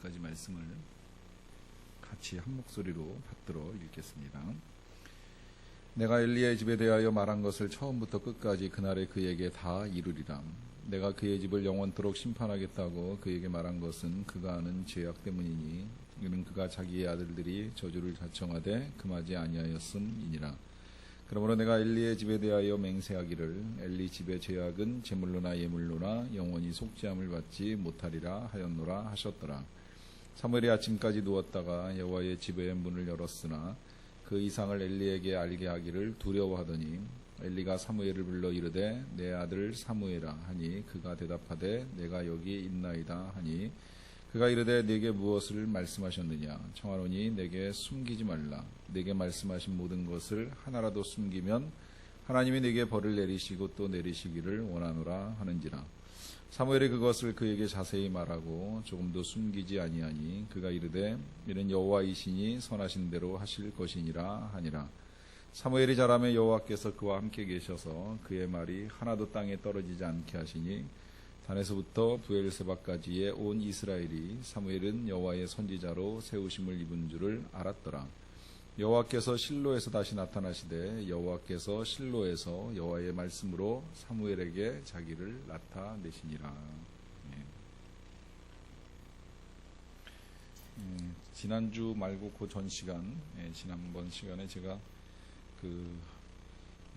까지 말씀을 같이 한 목소리로 받들어 읽겠습니다. 내가 엘리의 집에 대하여 말한 것을 처음부터 끝까지 그날에 그에게 다 이루리라. 내가 그의 집을 영원토록 심판하겠다고 그에게 말한 것은 그가 하는 죄악 때문이니 이는 그가 자기의 아들들이 저주를 자청하되 금하지 아니하였음이니라. 그러므로 내가 엘리의 집에 대하여 맹세하기를 엘리 집의 죄악은 제물로나 예물로나 영원히 속죄함을 받지 못하리라 하였노라 하셨더라. 사무엘이 아침까지 누웠다가 여호와의 집의 문을 열었으나 그 이상을 엘리에게 알게 하기를 두려워하더니 엘리가 사무엘을 불러 이르되 내 아들 사무엘아 하니 그가 대답하되 내가 여기 있나이다 하니 그가 이르되 내게 무엇을 말씀하셨느냐 청하노니 내게 숨기지 말라. 내게 말씀하신 모든 것을 하나라도 숨기면 하나님이 내게 벌을 내리시고 또 내리시기를 원하노라 하는지라. 사무엘이 그것을 그에게 자세히 말하고 조금도 숨기지 아니하니 그가 이르되 이는 여호와이시니 선하신 대로 하실 것이니라 하니라. 사무엘이 자라매 여호와께서 그와 함께 계셔서 그의 말이 하나도 땅에 떨어지지 않게 하시니 단에서부터 브엘세바까지의 온 이스라엘이 사무엘은 여호와의 선지자로 세우심을 입은 줄을 알았더라. 여호와께서 실로에서 다시 나타나시되 여호와께서 실로에서 여호와의 말씀으로 사무엘에게 자기를 나타내시니라. 지난주 말고 그 전 시간, 지난번 시간에 제가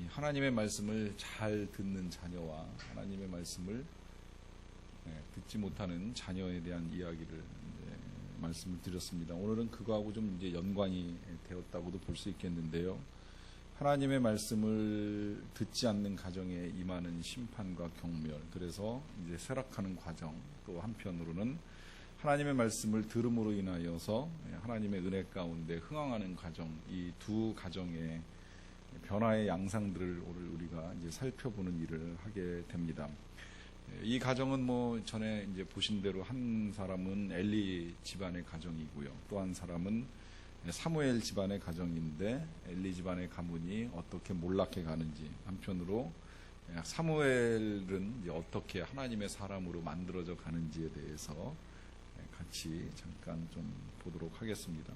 하나님의 말씀을 잘 듣는 자녀와 하나님의 말씀을 듣지 못하는 자녀에 대한 이야기를 말씀을 드렸습니다. 오늘은 그거하고 좀 이제 연관이 되었다고도 볼 수 있겠는데요. 하나님의 말씀을 듣지 않는 가정에 임하는 심판과 경멸, 그래서 이제 쇠락하는 과정, 또 한편으로는 하나님의 말씀을 들음으로 인하여서 하나님의 은혜 가운데 흥황하는 과정, 이 두 가정의 변화의 양상들을 오늘 우리가 이제 살펴보는 일을 하게 됩니다. 이 가정은 전에 이제 보신 대로 한 사람은 엘리 집안의 가정이고요. 또 한 사람은 사무엘 집안의 가정인데 엘리 집안의 가문이 어떻게 몰락해 가는지, 한편으로 사무엘은 이제 어떻게 하나님의 사람으로 만들어져 가는지에 대해서 같이 잠깐 좀 보도록 하겠습니다.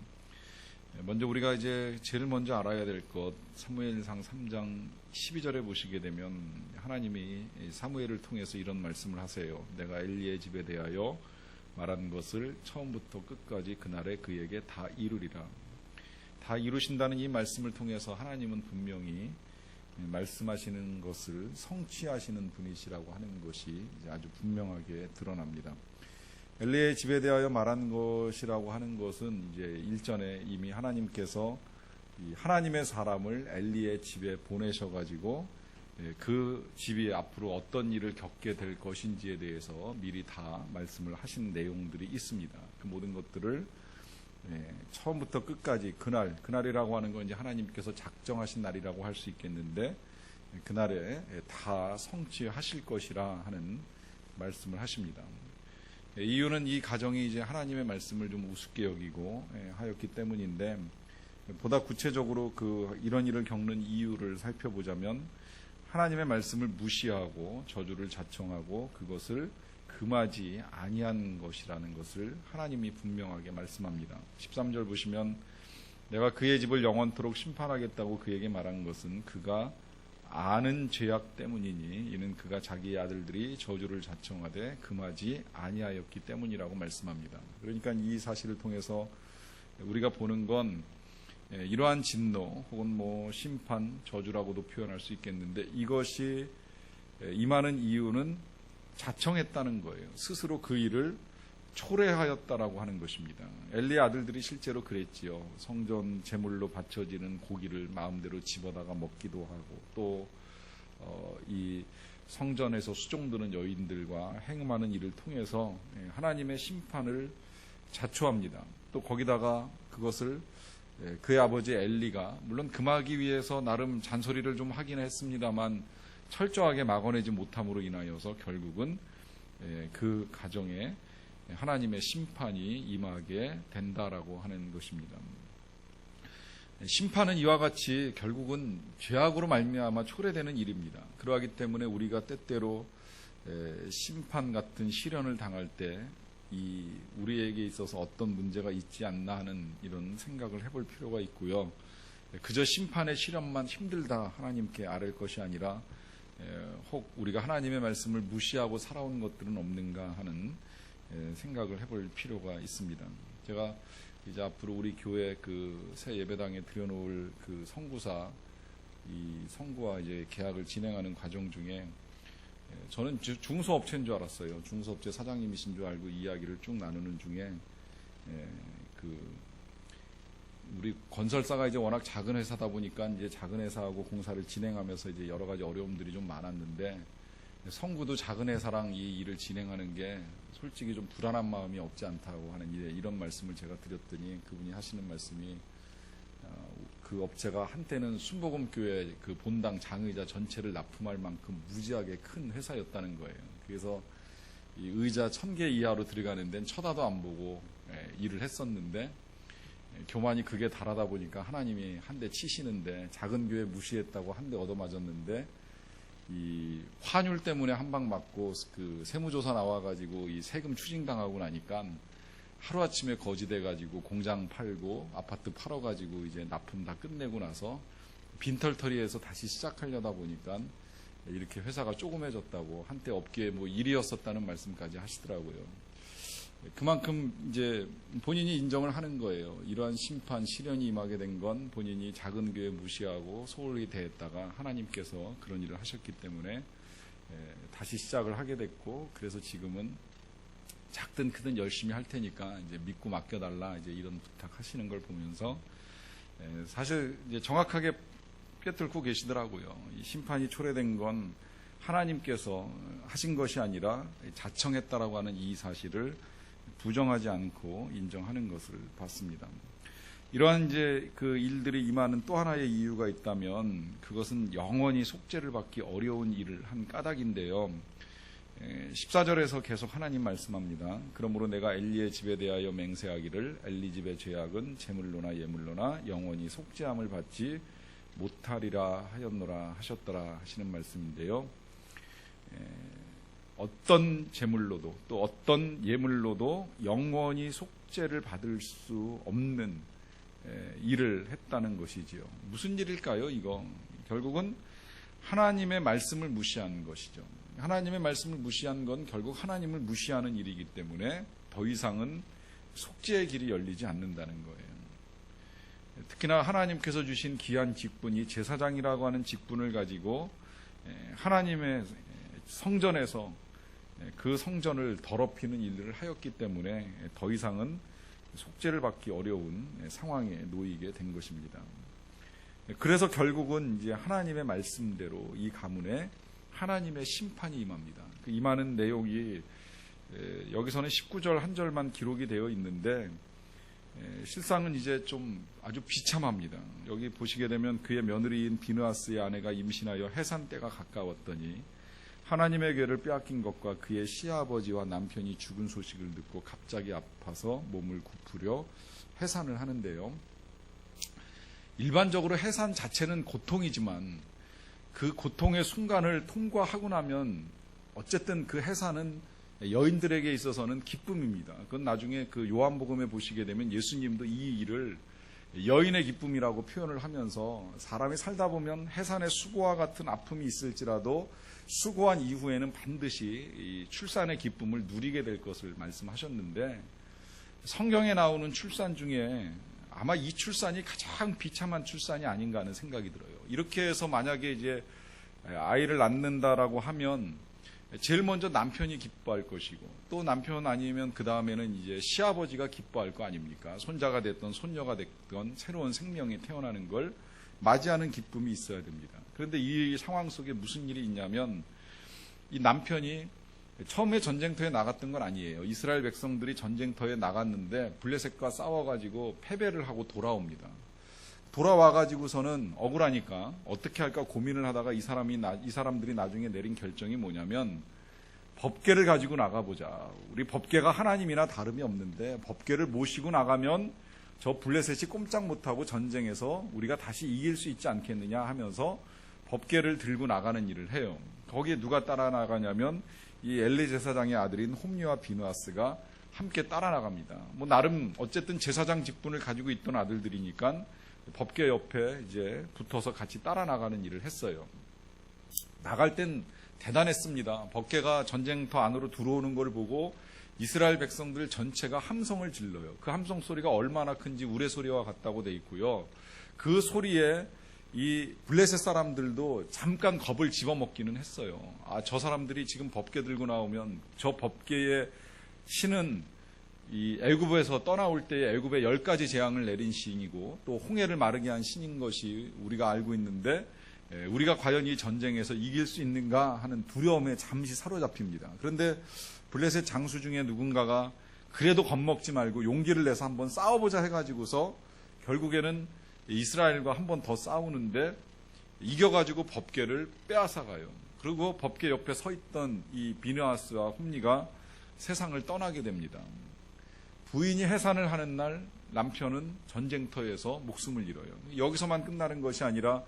먼저 우리가 이제 제일 먼저 알아야 될 것, 사무엘상 3장 12절에 보시게 되면 하나님이 사무엘을 통해서 이런 말씀을 하세요. 내가 엘리의 집에 대하여 말한 것을 처음부터 끝까지 그날에 그에게 다 이루리라. 다 이루신다는 이 말씀을 통해서 하나님은 분명히 말씀하시는 것을 성취하시는 분이시라고 하는 것이 이제 아주 분명하게 드러납니다. 엘리의 집에 대하여 말한 것이라고 하는 것은 이제 일전에 이미 하나님께서 이 하나님의 사람을 엘리의 집에 보내셔가지고 그 집이 앞으로 어떤 일을 겪게 될 것인지에 대해서 미리 다 말씀을 하신 내용들이 있습니다. 그 모든 것들을 처음부터 끝까지 그날이라고 하는 건 이제 하나님께서 작정하신 날이라고 할 수 있겠는데 그날에 다 성취하실 것이라 하는 말씀을 하십니다. 이유는 이 가정이 이제 하나님의 말씀을 좀 우습게 여기고 하였기 때문인데, 보다 구체적으로 이런 일을 겪는 이유를 살펴보자면 하나님의 말씀을 무시하고 저주를 자청하고 그것을 금하지 아니한 것이라는 것을 하나님이 분명하게 말씀합니다. 13절 보시면 내가 그의 집을 영원토록 심판하겠다고 그에게 말한 것은 그가 아는 죄악 때문이니 이는 그가 자기의 아들들이 저주를 자청하되 금하지 아니하였기 때문이라고 말씀합니다. 그러니까 이 사실을 통해서 우리가 보는 건 이러한 진노 혹은 심판, 저주라고도 표현할 수 있겠는데 이것이 임하는 이유는 자청했다는 거예요. 스스로 그 일을 초래하였다라고 하는 것입니다. 엘리의 아들들이 실제로 그랬지요. 성전 제물로 바쳐지는 고기를 마음대로 집어다가 먹기도 하고 또 이 성전에서 수종드는 여인들과 행음하는 일을 통해서 하나님의 심판을 자초합니다. 또 거기다가 그것을 그의 아버지 엘리가 물론 금하기 위해서 나름 잔소리를 좀 하긴 했습니다만 철저하게 막아내지 못함으로 인하여서 결국은 그 가정에 하나님의 심판이 임하게 된다라고 하는 것입니다. 심판은 이와 같이 결국은 죄악으로 말미암아 초래되는 일입니다. 그러하기 때문에 우리가 때때로 심판 같은 시련을 당할 때 우리에게 있어서 어떤 문제가 있지 않나 하는 이런 생각을 해볼 필요가 있고요. 그저 심판의 시련만 힘들다 하나님께 아뢰을 것이 아니라 혹 우리가 하나님의 말씀을 무시하고 살아온 것들은 없는가 하는 생각을 해볼 필요가 있습니다. 제가 이제 앞으로 우리 교회 그 새 예배당에 들여놓을 그 선구사 이 선구와 이제 계약을 진행하는 과정 중에 저는 중소업체인 줄 알았어요. 중소업체 사장님이신 줄 알고 이야기를 쭉 나누는 중에 우리 건설사가 이제 워낙 작은 회사다 보니까 이제 작은 회사하고 공사를 진행하면서 이제 여러 가지 어려움들이 좀 많았는데 성구도 작은 회사랑 이 일을 진행하는 게 솔직히 좀 불안한 마음이 없지 않다고 하는 이런 말씀을 제가 드렸더니 그분이 하시는 말씀이 그 업체가 한때는 순복음교회 그 본당 장의자 전체를 납품할 만큼 무지하게 큰 회사였다는 거예요. 그래서 이 의자 1000개 이하로 들어가는 데는 쳐다도 안 보고 일을 했었는데 교만이 극에 달하다 보니까 하나님이 한 대 치시는데 작은 교회 무시했다고 한 대 얻어맞았는데 이 환율 때문에 한 방 맞고 그 세무조사 나와가지고 이 세금 추징당하고 나니까 하루아침에 거지돼가지고 공장 팔고 아파트 팔아가지고 이제 납품 다 끝내고 나서 빈털터리해서 다시 시작하려다 보니까 이렇게 회사가 조그매졌다고 한때 업계에 뭐 일이었었다는 말씀까지 하시더라고요. 그만큼 이제 본인이 인정을 하는 거예요. 이러한 심판, 시련이 임하게 된 건 본인이 작은 교회 무시하고 소홀히 대했다가 하나님께서 그런 일을 하셨기 때문에 다시 시작을 하게 됐고, 그래서 지금은 작든 크든 열심히 할 테니까 이제 믿고 맡겨달라 이제 이런 부탁하시는 걸 보면서 사실 이제 정확하게 꿰뚫고 계시더라고요. 이 심판이 초래된 건 하나님께서 하신 것이 아니라 자청했다라고 하는 이 사실을 부정하지 않고 인정하는 것을 봤습니다. 이러한 이제 그 일들이 임하는 또 하나의 이유가 있다면 그것은 영원히 속죄를 받기 어려운 일을 한 까닭인데요. 14절에서 계속 하나님 말씀합니다. 그러므로 내가 엘리의 집에 대하여 맹세하기를 엘리 집의 죄악은 제물로나 예물로나 영원히 속죄함을 받지 못하리라 하였노라 하셨더라 하시는 말씀인데요. 어떤 제물로도 또 어떤 예물로도 영원히 속죄를 받을 수 없는 일을 했다는 것이지요. 무슨 일일까요? 이거 결국은 하나님의 말씀을 무시한 것이죠. 하나님의 말씀을 무시한 건 결국 하나님을 무시하는 일이기 때문에 더 이상은 속죄의 길이 열리지 않는다는 거예요. 특히나 하나님께서 주신 귀한 직분이 제사장이라고 하는 직분을 가지고 하나님의 성전에서 그 성전을 더럽히는 일을 하였기 때문에 더 이상은 속죄를 받기 어려운 상황에 놓이게 된 것입니다. 그래서 결국은 이제 하나님의 말씀대로 이 가문에 하나님의 심판이 임합니다. 그 임하는 내용이 여기서는 19절 한 절만 기록이 되어 있는데 실상은 이제 좀 아주 비참합니다. 여기 보시게 되면 그의 며느리인 비느하스의 아내가 임신하여 해산 때가 가까웠더니 하나님의 궤를 빼앗긴 것과 그의 시아버지와 남편이 죽은 소식을 듣고 갑자기 아파서 몸을 굽으려 해산을 하는데요. 일반적으로 해산 자체는 고통이지만 그 고통의 순간을 통과하고 나면 어쨌든 그 해산은 여인들에게 있어서는 기쁨입니다. 그건 나중에 그 요한복음에 보시게 되면 예수님도 이 일을 여인의 기쁨이라고 표현을 하면서 사람이 살다 보면 해산의 수고와 같은 아픔이 있을지라도 수고한 이후에는 반드시 이 출산의 기쁨을 누리게 될 것을 말씀하셨는데 성경에 나오는 출산 중에 아마 이 출산이 가장 비참한 출산이 아닌가 하는 생각이 들어요. 이렇게 해서 만약에 이제 아이를 낳는다라고 하면 제일 먼저 남편이 기뻐할 것이고 또 남편 아니면 그 다음에는 이제 시아버지가 기뻐할 거 아닙니까? 손자가 됐던 손녀가 됐던 새로운 생명이 태어나는 걸 맞이하는 기쁨이 있어야 됩니다. 그런데 이 상황 속에 무슨 일이 있냐면 이 남편이 처음에 전쟁터에 나갔던 건 아니에요. 이스라엘 백성들이 전쟁터에 나갔는데 블레셋과 싸워가지고 패배를 하고 돌아옵니다. 돌아와가지고서는 억울하니까 어떻게 할까 고민을 하다가 이 사람들이 나중에 내린 결정이 뭐냐면 법궤를 가지고 나가보자. 우리 법궤가 하나님이나 다름이 없는데 법궤를 모시고 나가면 저 블레셋이 꼼짝 못하고 전쟁에서 우리가 다시 이길 수 있지 않겠느냐 하면서 법궤를 들고 나가는 일을 해요. 거기에 누가 따라 나가냐면 이 엘리 제사장의 아들인 홈리와 비느하스가 함께 따라 나갑니다. 나름 어쨌든 제사장 직분을 가지고 있던 아들들이니까 법궤 옆에 이제 붙어서 같이 따라 나가는 일을 했어요. 나갈 땐 대단했습니다. 법궤가 전쟁터 안으로 들어오는 걸 보고 이스라엘 백성들 전체가 함성을 질러요. 그 함성 소리가 얼마나 큰지 우레소리와 같다고 돼 있고요. 그 소리에 이 블레셋 사람들도 잠깐 겁을 집어먹기는 했어요. 저 사람들이 지금 법궤 들고 나오면 저 법궤의 신은 이 애굽에서 떠나올 때에 애굽에 10가지 재앙을 내린 신이고 또 홍해를 마르게 한 신인 것이 우리가 알고 있는데 우리가 과연 이 전쟁에서 이길 수 있는가 하는 두려움에 잠시 사로잡힙니다. 그런데 블레셋 장수 중에 누군가가 그래도 겁먹지 말고 용기를 내서 한번 싸워보자 해가지고서 결국에는 이스라엘과 한 번 더 싸우는데 이겨가지고 법궤를 빼앗아가요. 그리고 법궤 옆에 서 있던 이 비느하스와 홈리가 세상을 떠나게 됩니다. 부인이 해산을 하는 날 남편은 전쟁터에서 목숨을 잃어요. 여기서만 끝나는 것이 아니라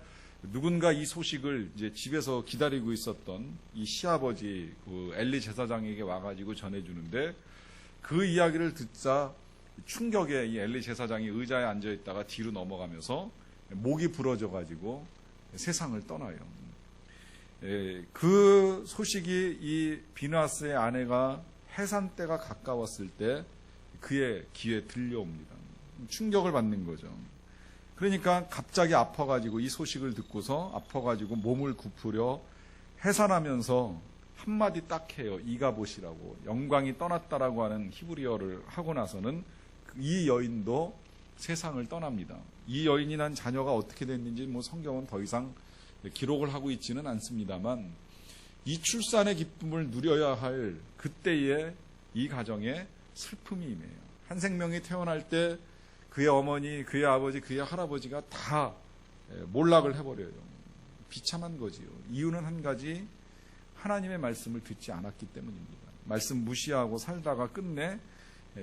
누군가 이 소식을 이제 집에서 기다리고 있었던 이 시아버지 그 엘리 제사장에게 와가지고 전해주는데 그 이야기를 듣자 충격에 이 엘리 제사장이 의자에 앉아있다가 뒤로 넘어가면서 목이 부러져가지고 세상을 떠나요. 그 소식이 이 비느하스의 아내가 해산 때가 가까웠을 때 그의 귀에 들려옵니다. 충격을 받는 거죠. 그러니까 갑자기 아파가지고 이 소식을 듣고서 아파가지고 몸을 굽으려 해산하면서 한마디 딱 해요. 이가봇이라고 영광이 떠났다라고 하는 히브리어를 하고 나서는 이 여인도 세상을 떠납니다. 이 여인이 난 자녀가 어떻게 됐는지 성경은 더 이상 기록을 하고 있지는 않습니다만 이 출산의 기쁨을 누려야 할 그때의 이 가정에 슬픔이 임해요. 한 생명이 태어날 때 그의 어머니, 그의 아버지, 그의 할아버지가 다 몰락을 해버려요. 비참한 거지요. 이유는 한 가지, 하나님의 말씀을 듣지 않았기 때문입니다. 말씀 무시하고 살다가 끝내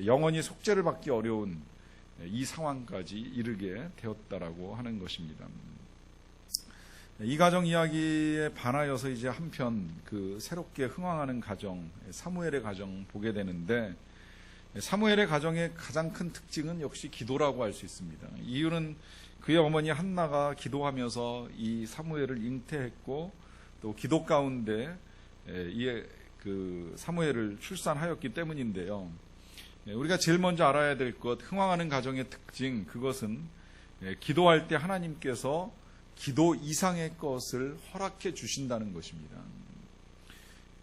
영원히 속죄를 받기 어려운 이 상황까지 이르게 되었다라고 하는 것입니다. 이 가정 이야기에 반하여서 이제 한편 그 새롭게 흥황하는 가정, 사무엘의 가정 보게 되는데 사무엘의 가정의 가장 큰 특징은 역시 기도라고 할 수 있습니다. 이유는 그의 어머니 한나가 기도하면서 이 사무엘을 잉태했고 또 기도 가운데 그 사무엘을 출산하였기 때문인데요. 우리가 제일 먼저 알아야 될 것, 흥황하는 가정의 특징, 그것은 기도할 때 하나님께서 기도 이상의 것을 허락해 주신다는 것입니다.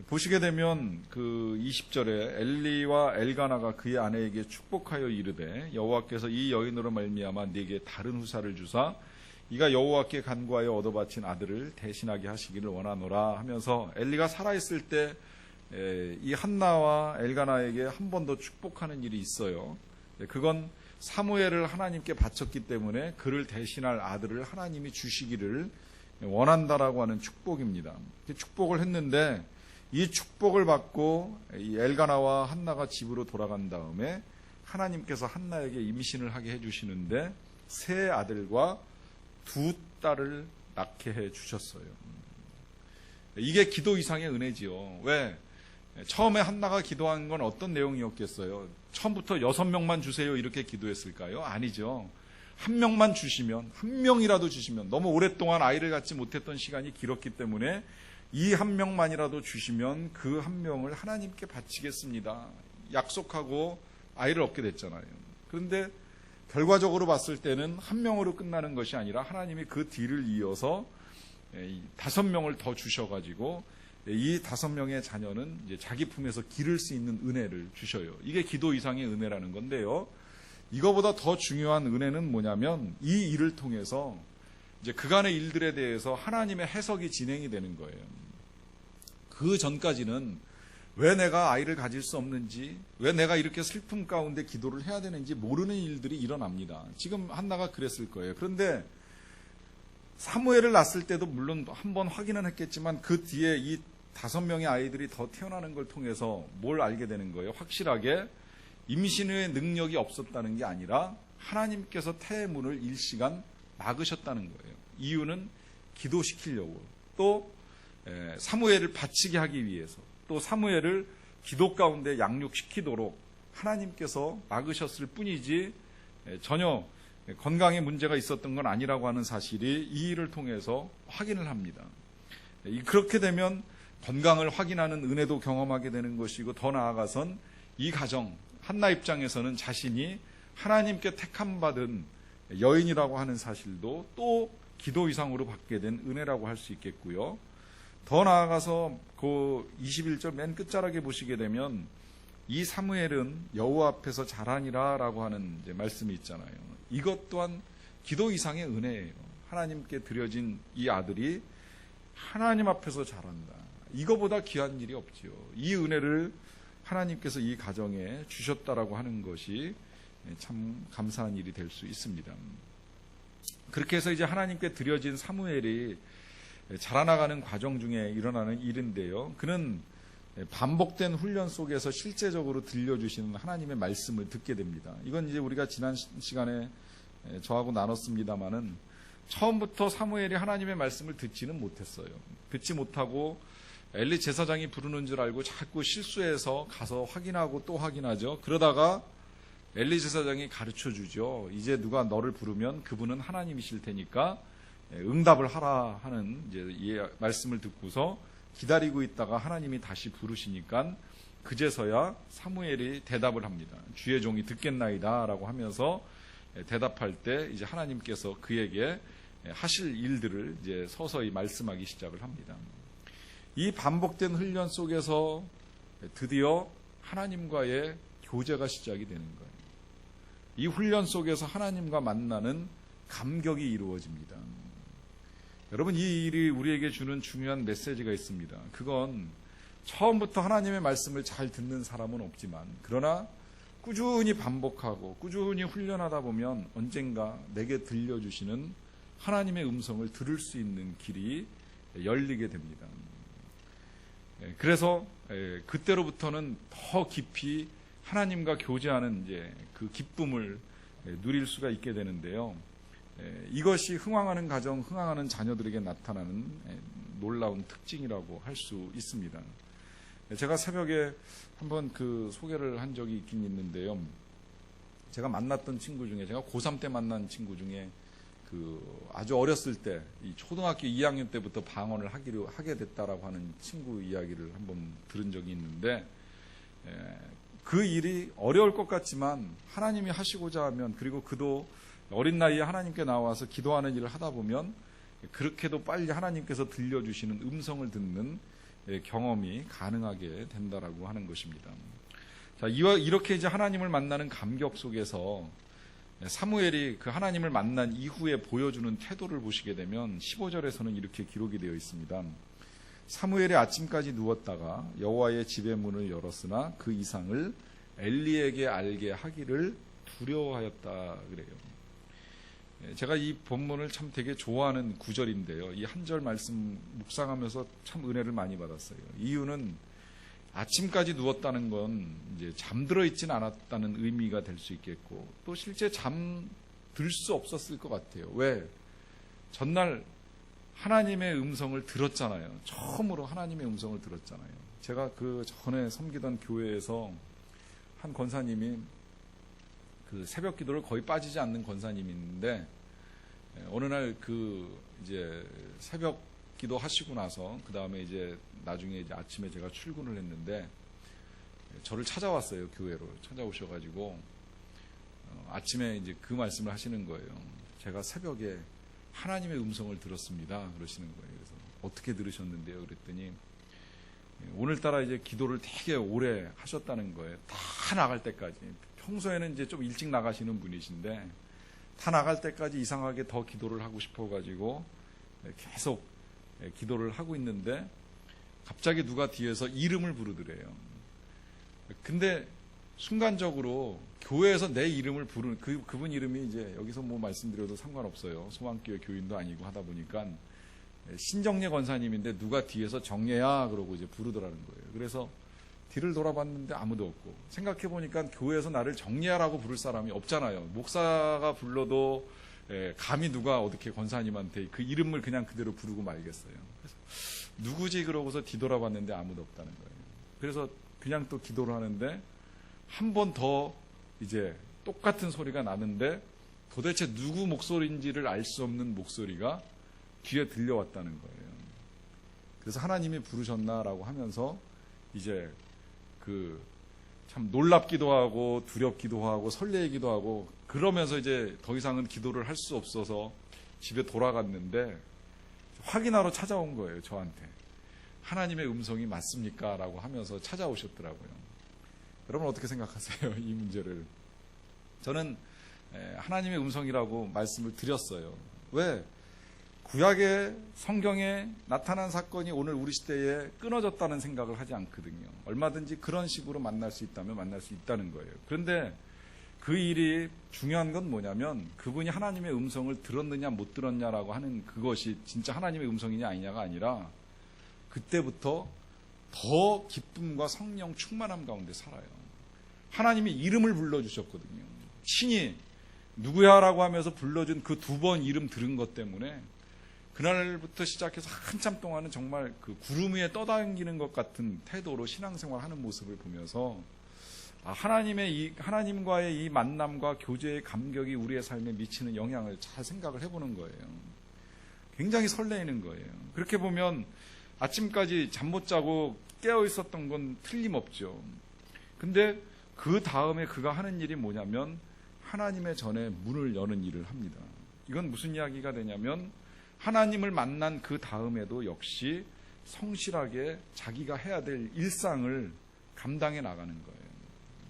보시게 되면 그 20절에 엘리와 엘가나가 그의 아내에게 축복하여 이르되 여호와께서 이 여인으로 말미암아 네게 다른 후사를 주사 이가 여호와께 간구하여 얻어바친 아들을 대신하게 하시기를 원하노라 하면서 엘리가 살아있을 때 이 한나와 엘가나에게 한 번 더 축복하는 일이 있어요. 그건 사무엘을 하나님께 바쳤기 때문에 그를 대신할 아들을 하나님이 주시기를 원한다라고 하는 축복입니다. 축복을 했는데 이 축복을 받고 이 엘가나와 한나가 집으로 돌아간 다음에 하나님께서 한나에게 임신을 하게 해주시는데 세 아들과 두 딸을 낳게 해주셨어요. 이게 기도 이상의 은혜지요. 왜? 처음에 한나가 기도한 건 어떤 내용이었겠어요? 처음부터 6명만 주세요 이렇게 기도했을까요? 아니죠. 한 명만 주시면, 한 명이라도 주시면, 너무 오랫동안 아이를 갖지 못했던 시간이 길었기 때문에 이 한 명만이라도 주시면 그 한 명을 하나님께 바치겠습니다. 약속하고 아이를 얻게 됐잖아요. 그런데 결과적으로 봤을 때는 한 명으로 끝나는 것이 아니라 하나님이 그 뒤를 이어서 5명을 더 주셔가지고 이 5명의 자녀는 이제 자기 품에서 기를 수 있는 은혜를 주셔요. 이게 기도 이상의 은혜라는 건데요. 이거보다 더 중요한 은혜는 뭐냐면 이 일을 통해서 이제 그간의 일들에 대해서 하나님의 해석이 진행이 되는 거예요. 그 전까지는 왜 내가 아이를 가질 수 없는지, 왜 내가 이렇게 슬픔 가운데 기도를 해야 되는지 모르는 일들이 일어납니다. 지금 한나가 그랬을 거예요. 그런데 사무엘을 낳았을 때도 물론 한번 확인은 했겠지만 그 뒤에 이 5명의 아이들이 더 태어나는 걸 통해서 뭘 알게 되는 거예요? 확실하게 임신의 능력이 없었다는 게 아니라 하나님께서 태의 문을 일시간 막으셨다는 거예요. 이유는 기도시키려고, 또 사무엘을 바치게 하기 위해서, 또 사무엘을 기도 가운데 양육시키도록 하나님께서 막으셨을 뿐이지 전혀 건강에 문제가 있었던 건 아니라고 하는 사실이 이 일을 통해서 확인을 합니다. 그렇게 되면 건강을 확인하는 은혜도 경험하게 되는 것이고, 더 나아가선 이 가정, 한나 입장에서는 자신이 하나님께 택함받은 여인이라고 하는 사실도 또 기도 이상으로 받게 된 은혜라고 할 수 있겠고요. 더 나아가서 그 21절 맨 끝자락에 보시게 되면 이 사무엘은 여호와 앞에서 자라니라 라고 하는 이제 말씀이 있잖아요. 이것 또한 기도 이상의 은혜예요. 하나님께 드려진 이 아들이 하나님 앞에서 자란다. 이거보다 귀한 일이 없지요. 이 은혜를 하나님께서 이 가정에 주셨다라고 하는 것이 참 감사한 일이 될 수 있습니다. 그렇게 해서 이제 하나님께 드려진 사무엘이 자라나가는 과정 중에 일어나는 일인데요. 그는 반복된 훈련 속에서 실제적으로 들려주시는 하나님의 말씀을 듣게 됩니다. 이건 이제 우리가 지난 시간에 저하고 나눴습니다마는 처음부터 사무엘이 하나님의 말씀을 듣지는 못했어요. 듣지 못하고 엘리 제사장이 부르는 줄 알고 자꾸 실수해서 가서 확인하고 또 확인하죠. 그러다가 엘리 제사장이 가르쳐 주죠. 이제 누가 너를 부르면 그분은 하나님이실 테니까 응답을 하라 하는 이제 이 말씀을 듣고서 기다리고 있다가 하나님이 다시 부르시니까 그제서야 사무엘이 대답을 합니다. 주의 종이 듣겠나이다 라고 하면서 대답할 때 이제 하나님께서 그에게 하실 일들을 이제 서서히 말씀하기 시작을 합니다. 이 반복된 훈련 속에서 드디어 하나님과의 교제가 시작이 되는 거예요. 이 훈련 속에서 하나님과 만나는 감격이 이루어집니다. 여러분, 이 일이 우리에게 주는 중요한 메시지가 있습니다. 그건 처음부터 하나님의 말씀을 잘 듣는 사람은 없지만, 그러나 꾸준히 반복하고 꾸준히 훈련하다 보면 언젠가 내게 들려주시는 하나님의 음성을 들을 수 있는 길이 열리게 됩니다. 그래서 그때로부터는 더 깊이 하나님과 교제하는 이제 그 기쁨을 누릴 수가 있게 되는데요. 이것이 흥왕하는 가정, 흥왕하는 자녀들에게 나타나는 놀라운 특징이라고 할 수 있습니다. 제가 새벽에 한번 그 소개를 한 적이 있긴 있는데요. 제가 만났던 친구 중에, 제가 고3 때 만난 친구 중에 그 아주 어렸을 때, 이 초등학교 2학년 때부터 방언을 하게 됐다라고 하는 친구 이야기를 한번 들은 적이 있는데, 그 일이 어려울 것 같지만 하나님이 하시고자 하면, 그리고 그도 어린 나이에 하나님께 나와서 기도하는 일을 하다 보면 그렇게도 빨리 하나님께서 들려주시는 음성을 듣는 경험이 가능하게 된다라고 하는 것입니다. 자, 이렇게 이제 하나님을 만나는 감격 속에서 사무엘이 그 하나님을 만난 이후에 보여주는 태도를 보시게 되면 15절에서는 이렇게 기록이 되어 있습니다. 사무엘이 아침까지 누웠다가 여호와의 집의 문을 열었으나 그 이상을 엘리에게 알게 하기를 두려워하였다 그래요. 제가 이 본문을 참 되게 좋아하는 구절인데요. 이 한 절 말씀 묵상하면서 참 은혜를 많이 받았어요. 이유는 아침까지 누웠다는 건 이제 잠들어 있진 않았다는 의미가 될 수 있겠고, 또 실제 잠들 수 없었을 것 같아요. 왜? 전날 하나님의 음성을 들었잖아요. 처음으로 하나님의 음성을 들었잖아요. 제가 그 전에 섬기던 교회에서 한 권사님이 그 새벽 기도를 거의 빠지지 않는 권사님이 있는데, 어느 날 그 이제 새벽 기도 하시고 나서 그 다음에 이제 나중에 이제 아침에 제가 출근을 했는데 저를 찾아왔어요. 교회로 찾아오셔가지고 아침에 이제 그 말씀을 하시는 거예요. 제가 새벽에 하나님의 음성을 들었습니다. 그러시는 거예요. 그래서 어떻게 들으셨는데요? 그랬더니 오늘따라 이제 기도를 되게 오래 하셨다는 거예요. 다 나갈 때까지. 평소에는 이제 좀 일찍 나가시는 분이신데 다 나갈 때까지 이상하게 더 기도를 하고 싶어가지고 계속 기도를 하고 있는데 갑자기 누가 뒤에서 이름을 부르더래요. 근데 순간적으로 교회에서 내 이름을 부르는 그분 이름이 이제 여기서 뭐 말씀드려도 상관없어요. 소망교회 교인도 아니고 하다 보니까 신정례 권사님인데 누가 뒤에서 정례야 그러고 이제 부르더라는 거예요. 그래서 뒤를 돌아봤는데 아무도 없고, 생각해보니까 교회에서 나를 정례하라고 부를 사람이 없잖아요. 목사가 불러도 감히 누가 어떻게 권사님한테 그 이름을 그냥 그대로 부르고 말겠어요. 그래서 누구지 그러고서 뒤돌아봤는데 아무도 없다는 거예요. 그래서 그냥 또 기도를 하는데 한 번 더 이제 똑같은 소리가 나는데 도대체 누구 목소리인지를 알 수 없는 목소리가 귀에 들려왔다는 거예요. 그래서 하나님이 부르셨나라고 하면서 이제 참 놀랍기도 하고 두렵기도 하고 설레기도 하고 그러면서 이제 더 이상은 기도를 할 수 없어서 집에 돌아갔는데 확인하러 찾아온 거예요, 저한테. 하나님의 음성이 맞습니까? 라고 하면서 찾아오셨더라고요. 여러분 어떻게 생각하세요? 이 문제를. 저는 하나님의 음성이라고 말씀을 드렸어요. 왜? 구약의 성경에 나타난 사건이 오늘 우리 시대에 끊어졌다는 생각을 하지 않거든요. 얼마든지 그런 식으로 만날 수 있다면 만날 수 있다는 거예요. 그런데 그 일이 중요한 건 뭐냐면 그분이 하나님의 음성을 들었느냐 못 들었냐라고 하는 그것이 진짜 하나님의 음성이냐 아니냐가 아니라 그때부터 더 기쁨과 성령 충만함 가운데 살아요. 하나님이 이름을 불러주셨거든요. 친히 누구야라고 하면서 불러준 그 2번 이름 들은 것 때문에 그날부터 시작해서 한참 동안은 정말 그 구름 위에 떠다니는 것 같은 태도로 신앙생활하는 모습을 보면서 하나님과의 이 만남과 교제의 감격이 우리의 삶에 미치는 영향을 잘 생각을 해보는 거예요. 굉장히 설레이는 거예요. 그렇게 보면 아침까지 잠 못 자고 깨어 있었던 건 틀림없죠. 근데 그 다음에 그가 하는 일이 뭐냐면 하나님의 전에 문을 여는 일을 합니다. 이건 무슨 이야기가 되냐면 하나님을 만난 그 다음에도 역시 성실하게 자기가 해야 될 일상을 감당해 나가는 거예요.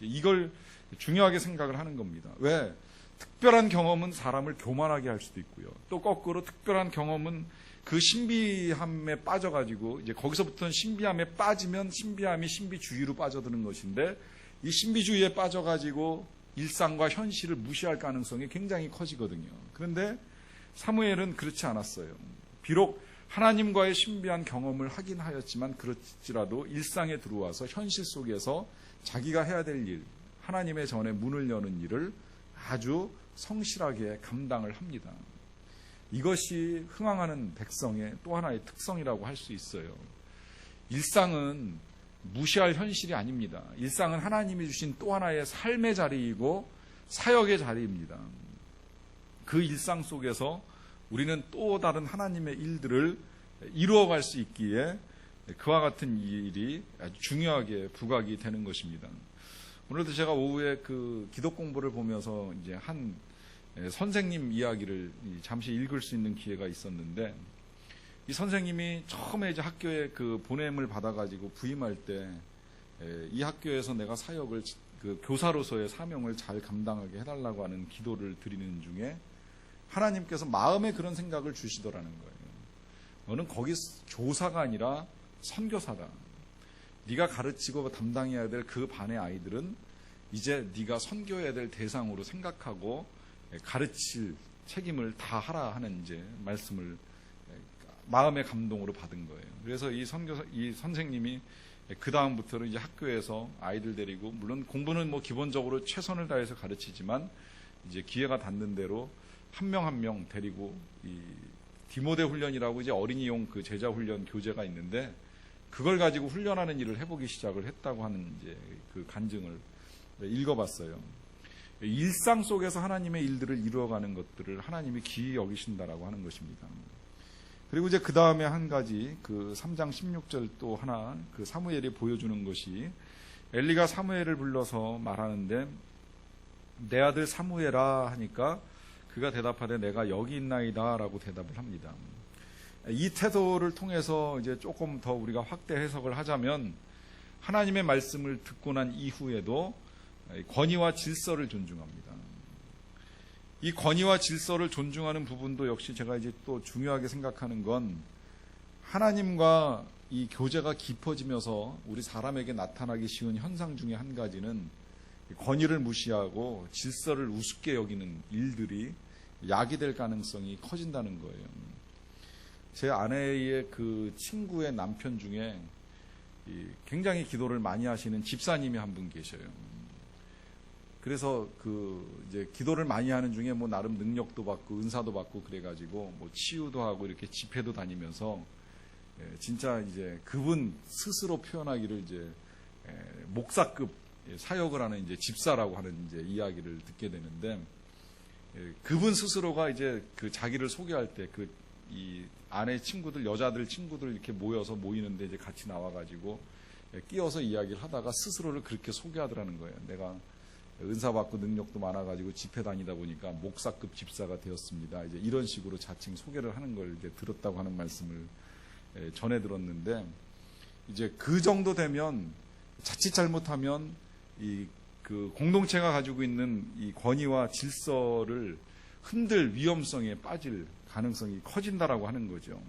이걸 중요하게 생각을 하는 겁니다. 왜? 특별한 경험은 사람을 교만하게 할 수도 있고요. 또 거꾸로 특별한 경험은 그 신비함에 빠져가지고 이제 거기서부터는 신비함에 빠지면 신비함이 신비주의로 빠져드는 것인데 이 신비주의에 빠져가지고 일상과 현실을 무시할 가능성이 굉장히 커지거든요. 그런데 사무엘은 그렇지 않았어요. 비록 하나님과의 신비한 경험을 하긴 하였지만 그렇지라도 일상에 들어와서 현실 속에서 자기가 해야 될 일, 하나님의 전에 문을 여는 일을 아주 성실하게 감당을 합니다. 이것이 흥황하는 백성의 또 하나의 특성이라고 할 수 있어요. 일상은 무시할 현실이 아닙니다. 일상은 하나님이 주신 또 하나의 삶의 자리이고 사역의 자리입니다. 그 일상 속에서 우리는 또 다른 하나님의 일들을 이루어갈 수 있기에 그와 같은 일이 아주 중요하게 부각이 되는 것입니다. 오늘도 제가 오후에 그 기도 공부를 보면서 이제 한 선생님 이야기를 잠시 읽을 수 있는 기회가 있었는데 이 선생님이 처음에 이제 학교에 그 보냄을 받아가지고 부임할 때 이 학교에서 내가 사역을 그 교사로서의 사명을 잘 감당하게 해달라고 하는 기도를 드리는 중에 하나님께서 마음에 그런 생각을 주시더라는 거예요. 너는 거기 교사가 아니라 선교사다. 네가 가르치고 담당해야 될 그 반의 아이들은 이제 네가 선교해야 될 대상으로 생각하고 가르칠 책임을 다 하라 하는 이제 말씀을 마음의 감동으로 받은 거예요. 그래서 이 선생님이 그 다음부터는 이제 학교에서 아이들 데리고 물론 공부는 뭐 기본적으로 최선을 다해서 가르치지만 이제 기회가 닿는 대로 한 명 한 명 데리고 이 디모데 훈련이라고 이제 어린이용 그 제자 훈련 교재가 있는데 그걸 가지고 훈련하는 일을 해보기 시작을 했다고 하는 이제 그 간증을 읽어봤어요. 일상 속에서 하나님의 일들을 이루어가는 것들을 하나님이 기이 여기신다라고 하는 것입니다. 그리고 이제 그 다음에 한 가지 그 3장 16절 또 하나 그 사무엘이 보여주는 것이 엘리가 사무엘을 불러서 말하는데 내 아들 사무엘아 하니까 그가 대답하되 내가 여기 있나이다 라고 대답을 합니다. 이 태도를 통해서 이제 조금 더 우리가 확대 해석을 하자면 하나님의 말씀을 듣고 난 이후에도 권위와 질서를 존중합니다. 이 권위와 질서를 존중하는 부분도 역시 제가 이제 또 중요하게 생각하는 건 하나님과 이 교제가 깊어지면서 우리 사람에게 나타나기 쉬운 현상 중에 한 가지는 권위를 무시하고 질서를 우습게 여기는 일들이 야기될 가능성이 커진다는 거예요. 제 아내의 그 친구의 남편 중에 굉장히 기도를 많이 하시는 집사님이 한 분 계셔요. 그래서 그 이제 기도를 많이 하는 중에 뭐 나름 능력도 받고 은사도 받고 그래가지고 뭐 치유도 하고 이렇게 집회도 다니면서 진짜 이제 그분 스스로 표현하기를 이제 목사급 사역을 하는 이제 집사라고 하는 이제 이야기를 듣게 되는데, 그분 스스로가 이제 그 자기를 소개할 때 이 아내 친구들, 여자들 친구들 이렇게 모이는데 이제 같이 나와가지고 끼어서 이야기를 하다가 스스로를 그렇게 소개하더라는 거예요. 내가 은사 받고 능력도 많아가지고 집회 다니다 보니까 목사급 집사가 되었습니다. 이제 이런 식으로 자칭 소개를 하는 걸 이제 들었다고 하는 말씀을 전해 들었는데, 이제 그 정도 되면 자칫 잘못하면 그 공동체가 가지고 있는 이 권위와 질서를 흔들 위험성에 빠질 가능성이 커진다라고 하는 거죠.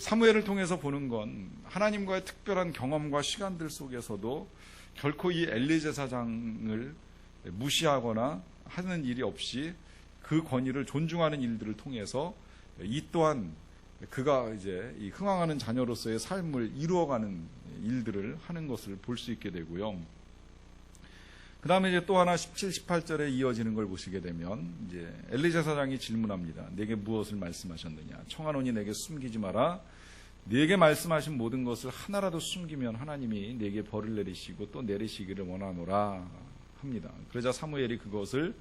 사무엘을 통해서 보는 건 하나님과의 특별한 경험과 시간들 속에서도 결코 이 엘리 제사장을 무시하거나 하는 일이 없이 그 권위를 존중하는 일들을 통해서 이 또한 그가 이제 이 흥황하는 자녀로서의 삶을 이루어가는 일들을 하는 것을 볼 수 있게 되고요. 그 다음에 이제 또 하나 17, 18절에 이어지는 걸 보시게 되면 이제 엘리 제사장이 질문합니다. 내게 무엇을 말씀하셨느냐? 청하노니 내게 숨기지 마라. 내게 말씀하신 모든 것을 하나라도 숨기면 하나님이 내게 벌을 내리시고 또 내리시기를 원하노라 합니다. 그러자 사무엘이 그것을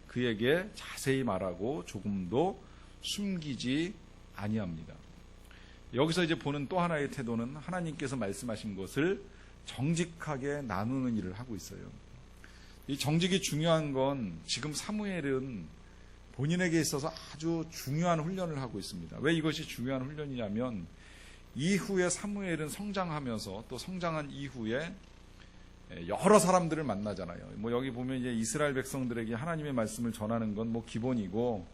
그에게 자세히 말하고 조금도 숨기지 아니합니다. 여기서 이제 보는 또 하나의 태도는 하나님께서 말씀하신 것을 정직하게 나누는 일을 하고 있어요. 이 정직이 중요한 건 지금 사무엘은 본인에게 있어서 아주 중요한 훈련을 하고 있습니다. 왜 이것이 중요한 훈련이냐면 이후에 사무엘은 성장하면서 또 성장한 이후에 여러 사람들을 만나잖아요. 뭐 여기 보면 이제 이스라엘 백성들에게 하나님의 말씀을 전하는 건 뭐 기본이고,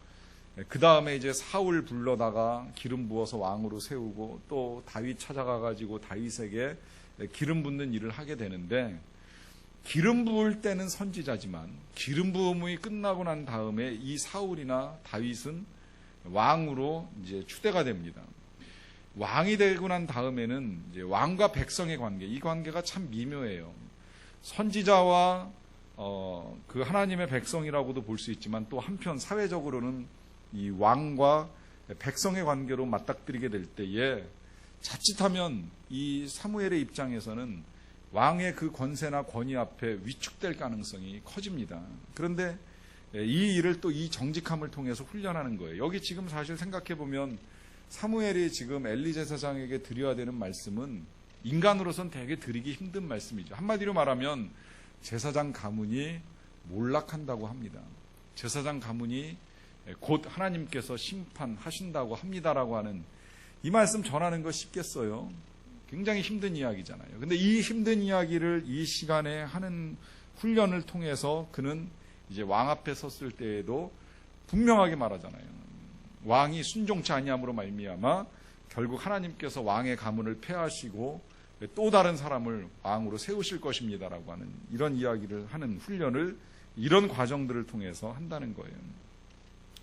그 다음에 이제 사울 불러다가 기름 부어서 왕으로 세우고 또 다윗 찾아가 가지고 다윗에게 기름 붓는 일을 하게 되는데, 기름 부을 때는 선지자지만 기름 부음이 끝나고 난 다음에 이 사울이나 다윗은 왕으로 이제 추대가 됩니다. 왕이 되고 난 다음에는 이제 왕과 백성의 관계, 이 관계가 참 미묘해요. 선지자와 그 하나님의 백성이라고도 볼 수 있지만 또 한편 사회적으로는 이 왕과 백성의 관계로 맞닥뜨리게 될 때에 자칫하면 이 사무엘의 입장에서는 왕의 그 권세나 권위 앞에 위축될 가능성이 커집니다. 그런데 이 일을 또 이 정직함을 통해서 훈련하는 거예요. 여기 지금 사실 생각해 보면 사무엘이 지금 엘리 제사장에게 드려야 되는 말씀은 인간으로선 되게 드리기 힘든 말씀이죠. 한마디로 말하면 제사장 가문이 몰락한다고 합니다. 제사장 가문이 곧 하나님께서 심판하신다고 합니다라고 하는 이 말씀 전하는 거 쉽겠어요? 굉장히 힘든 이야기잖아요. 근데 이 힘든 이야기를 이 시간에 하는 훈련을 통해서 그는 이제 왕 앞에 섰을 때에도 분명하게 말하잖아요. 왕이 순종치 아니함으로 말미암아 결국 하나님께서 왕의 가문을 폐하시고 또 다른 사람을 왕으로 세우실 것입니다라고 하는 이런 이야기를 하는 훈련을 이런 과정들을 통해서 한다는 거예요.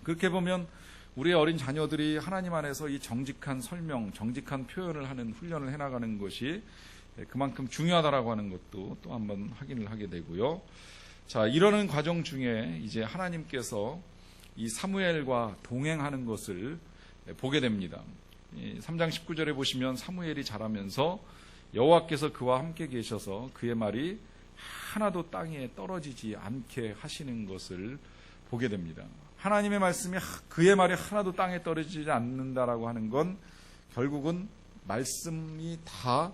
그렇게 보면 우리의 어린 자녀들이 하나님 안에서 이 정직한 설명, 정직한 표현을 하는 훈련을 해나가는 것이 그만큼 중요하다라고 하는 것도 또 한번 확인을 하게 되고요. 자, 이러는 과정 중에 이제 하나님께서 이 사무엘과 동행하는 것을 보게 됩니다. 3장 19절에 보시면 사무엘이 자라면서 여호와께서 그와 함께 계셔서 그의 말이 하나도 땅에 떨어지지 않게 하시는 것을 보게 됩니다. 하나님의 말씀이 그의 말이 하나도 땅에 떨어지지 않는다라고 하는 건 결국은 말씀이 다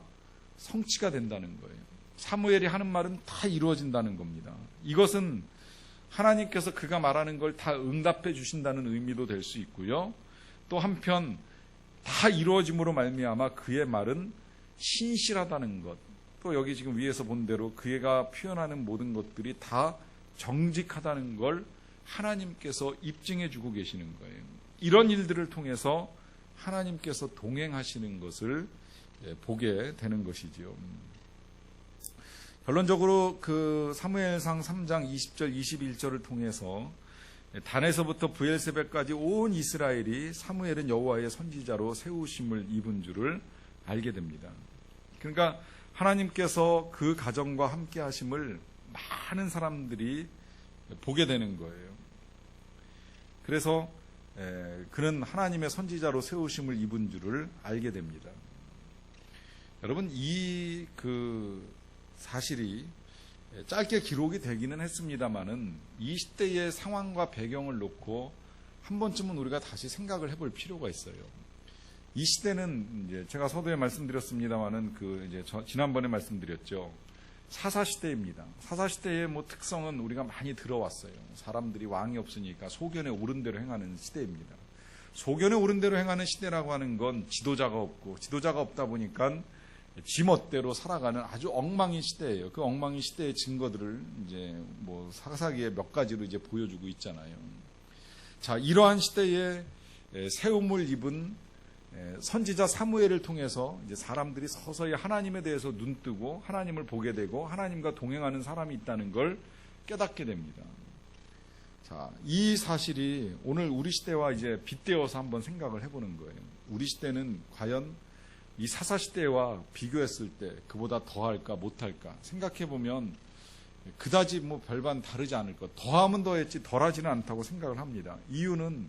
성취가 된다는 거예요. 사무엘이 하는 말은 다 이루어진다는 겁니다. 이것은 하나님께서 그가 말하는 걸 다 응답해 주신다는 의미도 될 수 있고요. 또 한편 다 이루어짐으로 말미암아 그의 말은 신실하다는 것, 또 여기 지금 위에서 본 대로 그가 표현하는 모든 것들이 다 정직하다는 걸 하나님께서 입증해 주고 계시는 거예요. 이런 일들을 통해서 하나님께서 동행하시는 것을 보게 되는 것이지요. 결론적으로 그 사무엘상 3장 20절 21절을 통해서 단에서부터 브엘세바까지 온 이스라엘이 사무엘은 여호와의 선지자로 세우심을 입은 줄을 알게 됩니다. 그러니까 하나님께서 그 가정과 함께 하심을 많은 사람들이 보게 되는 거예요. 그래서 그는 하나님의 선지자로 세우심을 입은 줄을 알게 됩니다. 여러분, 이 그 사실이 짧게 기록이 되기는 했습니다만은 이 시대의 상황과 배경을 놓고 한 번쯤은 우리가 다시 생각을 해볼 필요가 있어요. 이 시대는 이제 제가 서두에 말씀드렸습니다만은 이제 지난번에 말씀드렸죠. 사사시대입니다. 사사시대의 특성은 우리가 많이 들어왔어요. 사람들이 왕이 없으니까 소견에 옳은 대로 행하는 시대입니다. 소견에 옳은 대로 행하는 시대라고 하는 건 지도자가 없고, 지도자가 없다 보니까 지멋대로 살아가는 아주 엉망인 시대예요. 그 엉망인 시대의 증거들을 이제 사사기에 몇 가지로 이제 보여주고 있잖아요. 자, 이러한 시대에 새 옷을 입은 선지자 사무엘을 통해서 이제 사람들이 서서히 하나님에 대해서 눈뜨고 하나님을 보게 되고 하나님과 동행하는 사람이 있다는 걸 깨닫게 됩니다. 자, 이 사실이 오늘 우리 시대와 이제 빗대어서 한번 생각을 해보는 거예요. 우리 시대는 과연 이 사사시대와 비교했을 때 그보다 더할까 못할까 생각해보면 그다지 별반 다르지 않을 것. 더하면 더했지 덜하지는 않다고 생각을 합니다. 이유는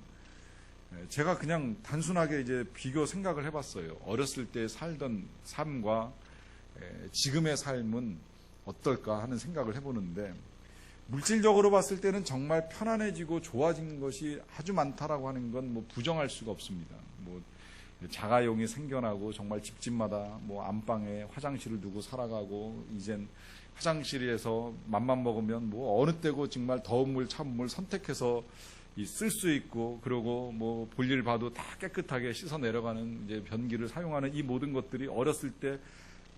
제가 그냥 단순하게 이제 비교 생각을 해봤어요. 어렸을 때 살던 삶과 지금의 삶은 어떨까 하는 생각을 해보는데, 물질적으로 봤을 때는 정말 편안해지고 좋아진 것이 아주 많다라고 하는 건 부정할 수가 없습니다. 자가용이 생겨나고 정말 집집마다 안방에 화장실을 두고 살아가고, 이젠 화장실에서 맘만 먹으면 어느 때고 정말 더운 물, 찬 물 선택해서 쓸 수 있고, 그리고 볼일 봐도 다 깨끗하게 씻어 내려가는 이제 변기를 사용하는 이 모든 것들이 어렸을 때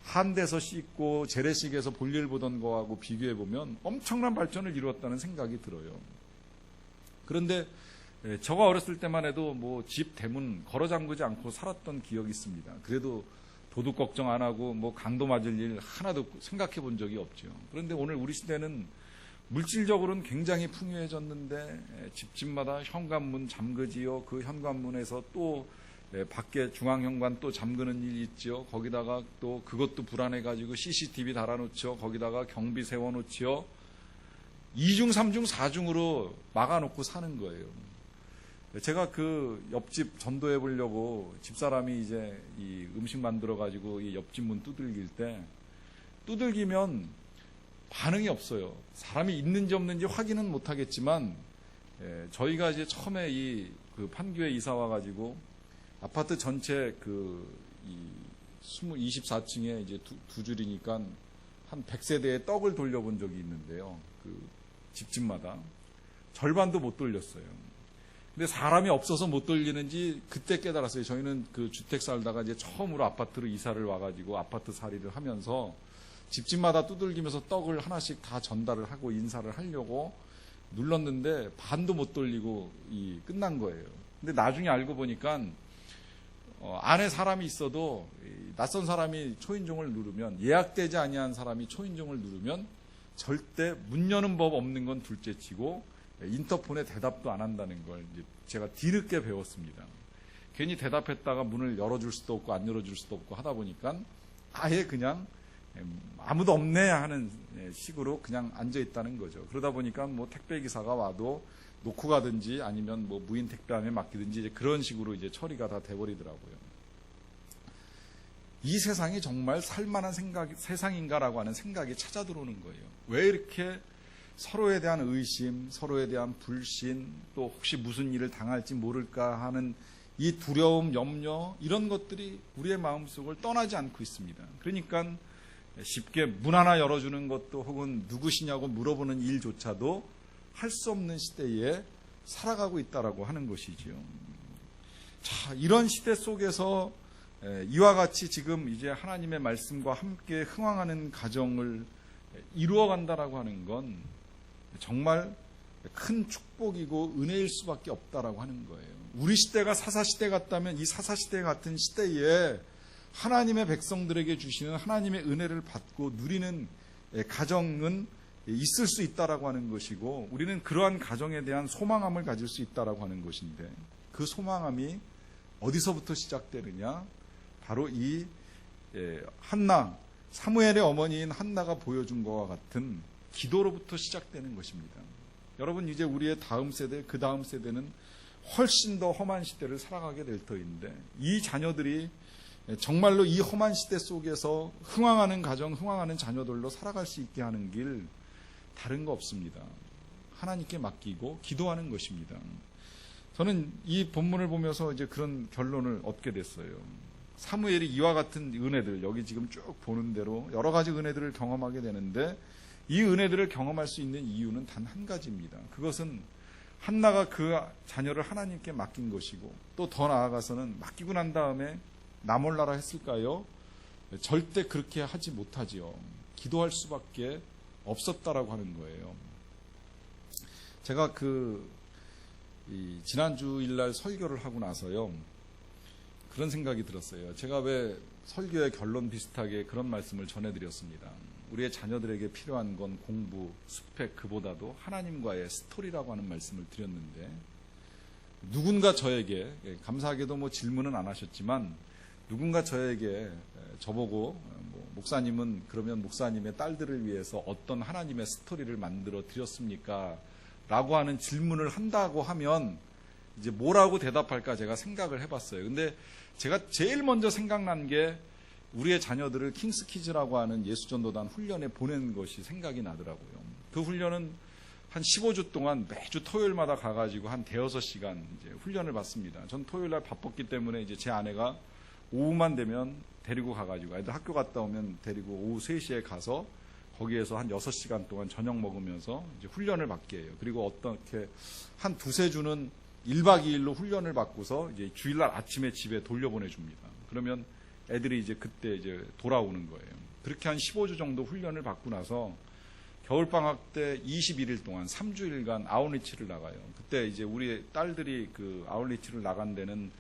한 데서 씻고 재래식에서 볼일 보던 거하고 비교해 보면 엄청난 발전을 이루었다는 생각이 들어요. 그런데 저가 어렸을 때만 해도 집 대문 걸어 잠그지 않고 살았던 기억이 있습니다. 그래도 도둑 걱정 안 하고 강도 맞을 일 하나도 생각해 본 적이 없죠. 그런데 오늘 우리 시대는 물질적으로는 굉장히 풍요해졌는데 집집마다 현관문 잠그지요. 그 현관문에서 또 밖에 중앙현관 또 잠그는 일이 있죠. 거기다가 또 그것도 불안해가지고 CCTV 달아놓죠. 거기다가 경비 세워놓죠. 2중, 3중, 4중으로 막아놓고 사는 거예요. 제가 그 옆집 전도해 보려고 집사람이 이제 이 음식 만들어가지고 이 옆집 문 두들길 때 두들기면 반응이 없어요. 사람이 있는지 없는지 확인은 못하겠지만 저희가 이제 처음에 그 판교에 이사 와가지고 아파트 전체 24층에 이제 두 줄이니까 한 100세대의 떡을 돌려본 적이 있는데요. 그 집집마다 절반도 못 돌렸어요. 근데 사람이 없어서 못 돌리는지 그때 깨달았어요. 저희는 그 주택 살다가 이제 처음으로 아파트로 이사를 와가지고 아파트 살이를 하면서 집집마다 두들기면서 떡을 하나씩 다 전달을 하고 인사를 하려고 눌렀는데 반도 못 돌리고 끝난 거예요. 근데 나중에 알고 보니까 안에 사람이 있어도 낯선 사람이 초인종을 누르면, 예약되지 아니한 사람이 초인종을 누르면 절대 문 여는 법 없는 건 둘째치고 인터폰에 대답도 안 한다는 걸 이제 제가 뒤늦게 배웠습니다. 괜히 대답했다가 문을 열어줄 수도 없고 안 열어줄 수도 없고 하다 보니까 아예 그냥 아무도 없네 하는 식으로 그냥 앉아 있다는 거죠. 그러다 보니까 택배 기사가 와도 놓고 가든지 아니면 무인 택배함에 맡기든지 이제 그런 식으로 이제 처리가 다 돼버리더라고요. 이 세상이 정말 살만한 세상인가라고 하는 생각이 찾아 들어오는 거예요. 왜 이렇게 서로에 대한 의심, 서로에 대한 불신, 또 혹시 무슨 일을 당할지 모를까 하는 이 두려움, 염려, 이런 것들이 우리의 마음속을 떠나지 않고 있습니다. 그러니까 쉽게 문 하나 열어주는 것도 혹은 누구시냐고 물어보는 일조차도 할 수 없는 시대에 살아가고 있다라고 하는 것이지요. 자, 이런 시대 속에서 이와 같이 지금 이제 하나님의 말씀과 함께 흥황하는 가정을 이루어간다라고 하는 건 정말 큰 축복이고 은혜일 수밖에 없다라고 하는 거예요. 우리 시대가 사사시대 같다면 이 사사시대 같은 시대에 하나님의 백성들에게 주시는 하나님의 은혜를 받고 누리는 가정은 있을 수 있다라고 하는 것이고, 우리는 그러한 가정에 대한 소망함을 가질 수 있다라고 하는 것인데, 그 소망함이 어디서부터 시작되느냐? 바로 이 한나, 사무엘의 어머니인 한나가 보여준 것과 같은 기도로부터 시작되는 것입니다. 여러분, 이제 우리의 다음 세대, 그 다음 세대는 훨씬 더 험한 시대를 살아가게 될 터인데, 이 자녀들이 정말로 이 험한 시대 속에서 흥황하는 가정, 흥황하는 자녀들로 살아갈 수 있게 하는 길 다른 거 없습니다. 하나님께 맡기고 기도하는 것입니다. 저는 이 본문을 보면서 이제 그런 결론을 얻게 됐어요. 사무엘이 이와 같은 은혜들, 여기 지금 쭉 보는 대로 여러 가지 은혜들을 경험하게 되는데, 이 은혜들을 경험할 수 있는 이유는 단 한 가지입니다. 그것은 한나가 그 자녀를 하나님께 맡긴 것이고, 또 더 나아가서는 맡기고 난 다음에 나 몰라라 했을까요? 절대 그렇게 하지 못하지요. 기도할 수밖에 없었다라고 하는 거예요. 제가 지난 주일날 설교를 하고 나서요, 그런 생각이 들었어요. 제가 왜 설교의 결론 비슷하게 그런 말씀을 전해드렸습니다. 우리의 자녀들에게 필요한 건 공부, 스펙, 그보다도 하나님과의 스토리라고 하는 말씀을 드렸는데, 누군가 저에게, 감사하게도 뭐 질문은 안 하셨지만, 누군가 저에게 저보고 목사님은 그러면 목사님의 딸들을 위해서 어떤 하나님의 스토리를 만들어 드렸습니까? 라고 하는 질문을 한다고 하면 이제 뭐라고 대답할까 제가 생각을 해봤어요. 근데 제가 제일 먼저 생각난 게 우리의 자녀들을 킹스키즈라고 하는 예수전도단 훈련에 보낸 것이 생각이 나더라고요. 그 훈련은 한 15주 동안 매주 토요일마다 가가지고 한 대여섯 시간 이제 훈련을 받습니다. 전 토요일날 바빴기 때문에 이제 제 아내가 오후만 되면 데리고 가가지고 애들 학교 갔다 오면 데리고 오후 3시에 가서 거기에서 한 6시간 동안 저녁 먹으면서 이제 훈련을 받게 해요. 그리고 어떻게 한 두세 주는 1박 2일로 훈련을 받고서 이제 주일날 아침에 집에 돌려보내줍니다. 그러면 애들이 이제 그때 이제 돌아오는 거예요. 그렇게 한 15주 정도 훈련을 받고 나서 겨울방학 때 21일 동안 3주일간 아웃리치를 나가요. 그때 이제 우리 딸들이 그 아웃리치를 나간 데는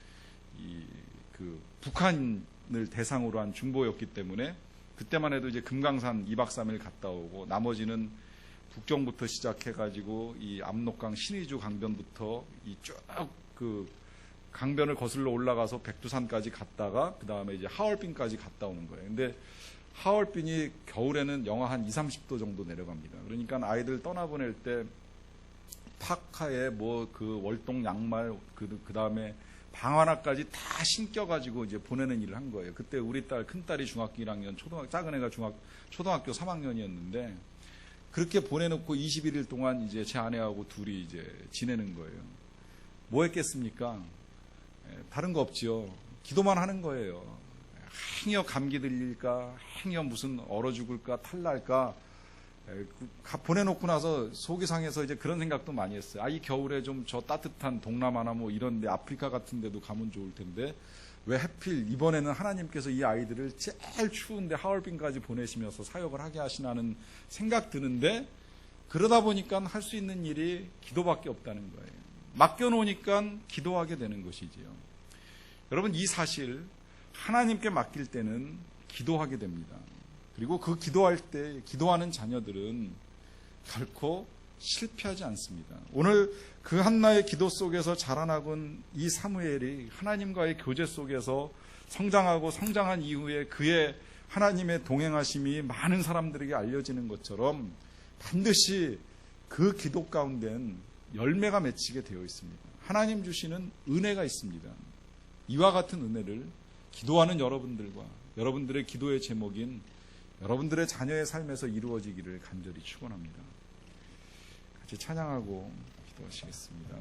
북한을 대상으로 한 중보였기 때문에 그때만 해도 이제 금강산 2박 3일 갔다 오고, 나머지는 북경부터 시작해가지고 이 압록강 신의주 강변부터 이 쭉 그 강변을 거슬러 올라가서 백두산까지 갔다가 그 다음에 이제 하얼빈까지 갔다 오는 거예요. 근데 하얼빈이 겨울에는 영하 한 20, 30도 정도 내려갑니다. 그러니까 아이들 떠나보낼 때 파카에 뭐 그 월동 양말 그 다음에 방 하나까지 다 신겨가지고 이제 보내는 일을 한 거예요. 그때 우리 딸, 큰딸이 중학교 1학년, 작은 애가 초등학교 3학년이었는데, 그렇게 보내놓고 21일 동안 이제 제 아내하고 둘이 이제 지내는 거예요. 뭐 했겠습니까? 다른 거 없지요. 기도만 하는 거예요. 행여 감기 들릴까, 행여 무슨 얼어 죽을까, 탈날까. 보내놓고 나서 속이 상해서 이제 그런 생각도 많이 했어요. 이 겨울에 좀 저 따뜻한 동남아나 뭐 이런데, 아프리카 같은 데도 가면 좋을 텐데 왜 하필 이번에는 하나님께서 이 아이들을 제일 추운데 하얼빈까지 보내시면서 사역을 하게 하시나는 생각 드는데, 그러다 보니까 할 수 있는 일이 기도밖에 없다는 거예요. 맡겨놓으니까 기도하게 되는 것이지요. 여러분, 이 사실 하나님께 맡길 때는 기도하게 됩니다. 그리고 그 기도할 때 기도하는 자녀들은 결코 실패하지 않습니다. 오늘 그 한나의 기도 속에서 자라나곤 이 사무엘이 하나님과의 교제 속에서 성장하고 성장한 이후에 그의 하나님의 동행하심이 많은 사람들에게 알려지는 것처럼 반드시 그 기도 가운데는 열매가 맺히게 되어 있습니다. 하나님 주시는 은혜가 있습니다. 이와 같은 은혜를 기도하는 여러분들과 여러분들의 기도의 제목인 여러분들의 자녀의 삶에서 이루어지기를 간절히 축원합니다. 같이 찬양하고 기도하시겠습니다.